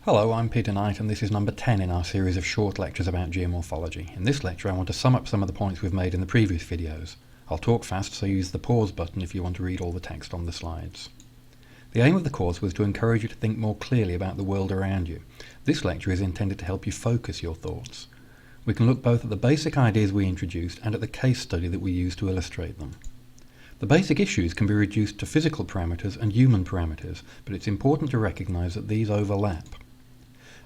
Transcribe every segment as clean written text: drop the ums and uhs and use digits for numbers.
Hello, I'm Peter Knight and this is number 10 in our series of short lectures about geomorphology. In this lecture I want to sum up some of the points we've made in the previous videos. I'll talk fast, so use the pause button if you want to read all the text on the slides. The aim of the course was to encourage you to think more clearly about the world around you. This lecture is intended to help you focus your thoughts. We can look both at the basic ideas we introduced and at the case study that we used to illustrate them. The basic issues can be reduced to physical parameters and human parameters, but it's important to recognise that these overlap.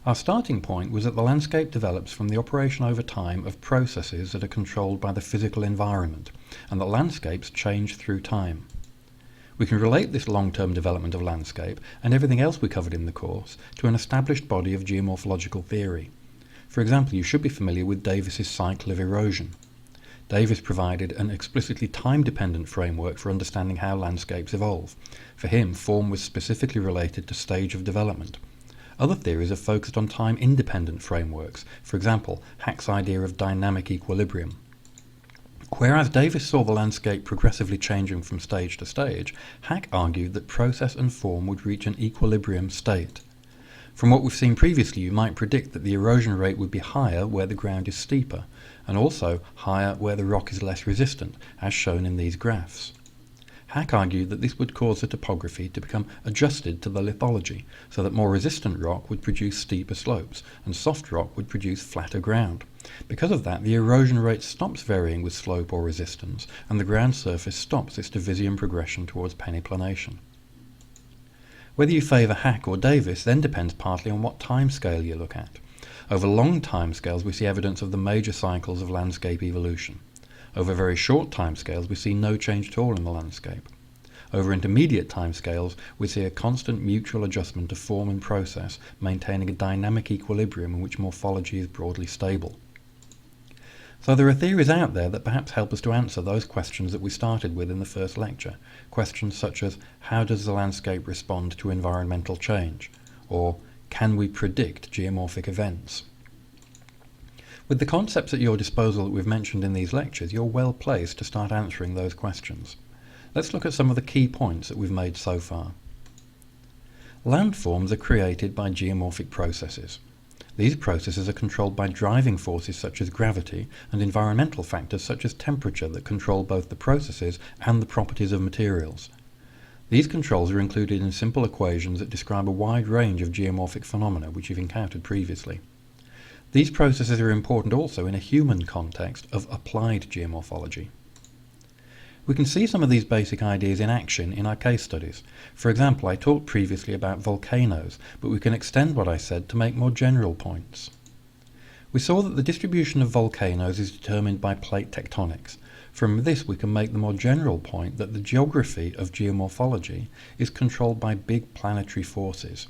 Our starting point was that the landscape develops from the operation over time of processes that are controlled by the physical environment, and that landscapes change through time. We can relate this long-term development of landscape, and everything else we covered in the course, to an established body of geomorphological theory. For example, you should be familiar with Davis's cycle of erosion. Davis provided an explicitly time-dependent framework for understanding how landscapes evolve. For him, form was specifically related to stage of development. Other theories have focused on time-independent frameworks, for example, Hack's idea of dynamic equilibrium. Whereas Davis saw the landscape progressively changing from stage to stage, Hack argued that process and form would reach an equilibrium state. From what we've seen previously, you might predict that the erosion rate would be higher where the ground is steeper, and also higher where the rock is less resistant, as shown in these graphs. Hack argued that this would cause the topography to become adjusted to the lithology, so that more resistant rock would produce steeper slopes, and soft rock would produce flatter ground. Because of that, the erosion rate stops varying with slope or resistance, and the ground surface stops its Davisian progression towards peniplanation. Whether you favour Hack or Davis then depends partly on what timescale you look at. Over long timescales we see evidence of the major cycles of landscape evolution. Over very short timescales we see no change at all in the landscape. Over intermediate timescales we see a constant mutual adjustment of form and process, maintaining a dynamic equilibrium in which morphology is broadly stable. So there are theories out there that perhaps help us to answer those questions that we started with in the first lecture. Questions such as, how does the landscape respond to environmental change? Or, can we predict geomorphic events? With the concepts at your disposal that we've mentioned in these lectures, you're well placed to start answering those questions. Let's look at some of the key points that we've made so far. Landforms are created by geomorphic processes. These processes are controlled by driving forces such as gravity and environmental factors such as temperature that control both the processes and the properties of materials. These controls are included in simple equations that describe a wide range of geomorphic phenomena which you've encountered previously. These processes are important also in a human context of applied geomorphology. We can see some of these basic ideas in action in our case studies. For example, I talked previously about volcanoes, but we can extend what I said to make more general points. We saw that the distribution of volcanoes is determined by plate tectonics. From this we can make the more general point that the geography of geomorphology is controlled by big planetary forces.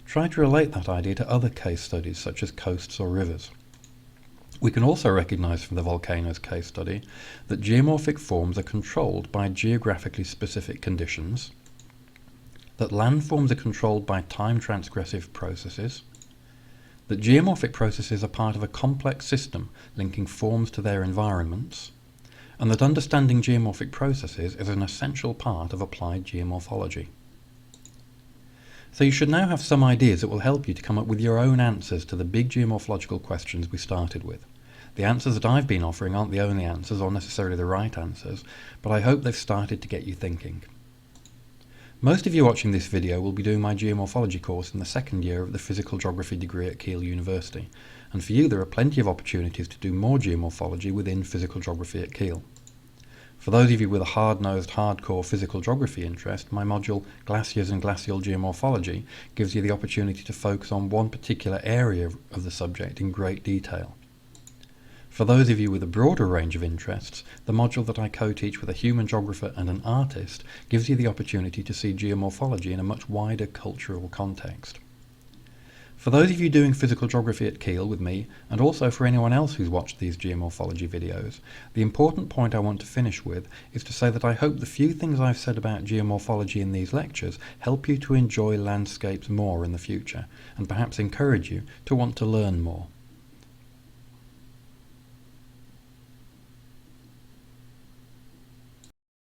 Try to relate that idea to other case studies such as coasts or rivers. We can also recognise from the volcanoes case study that geomorphic forms are controlled by geographically specific conditions, that landforms are controlled by time-transgressive processes, that geomorphic processes are part of a complex system linking forms to their environments, and that understanding geomorphic processes is an essential part of applied geomorphology. So you should now have some ideas that will help you to come up with your own answers to the big geomorphological questions we started with. The answers that I've been offering aren't the only answers or necessarily the right answers, but I hope they've started to get you thinking. Most of you watching this video will be doing my geomorphology course in the second year of the physical geography degree at Keele University, and for you there are plenty of opportunities to do more geomorphology within physical geography at Keele. For those of you with a hard-nosed, hardcore physical geography interest, my module Glaciers and Glacial Geomorphology gives you the opportunity to focus on one particular area of the subject in great detail. For those of you with a broader range of interests, the module that I co-teach with a human geographer and an artist gives you the opportunity to see geomorphology in a much wider cultural context. For those of you doing physical geography at Keele with me, and also for anyone else who's watched these geomorphology videos, the important point I want to finish with is to say that I hope the few things I've said about geomorphology in these lectures help you to enjoy landscapes more in the future, and perhaps encourage you to want to learn more.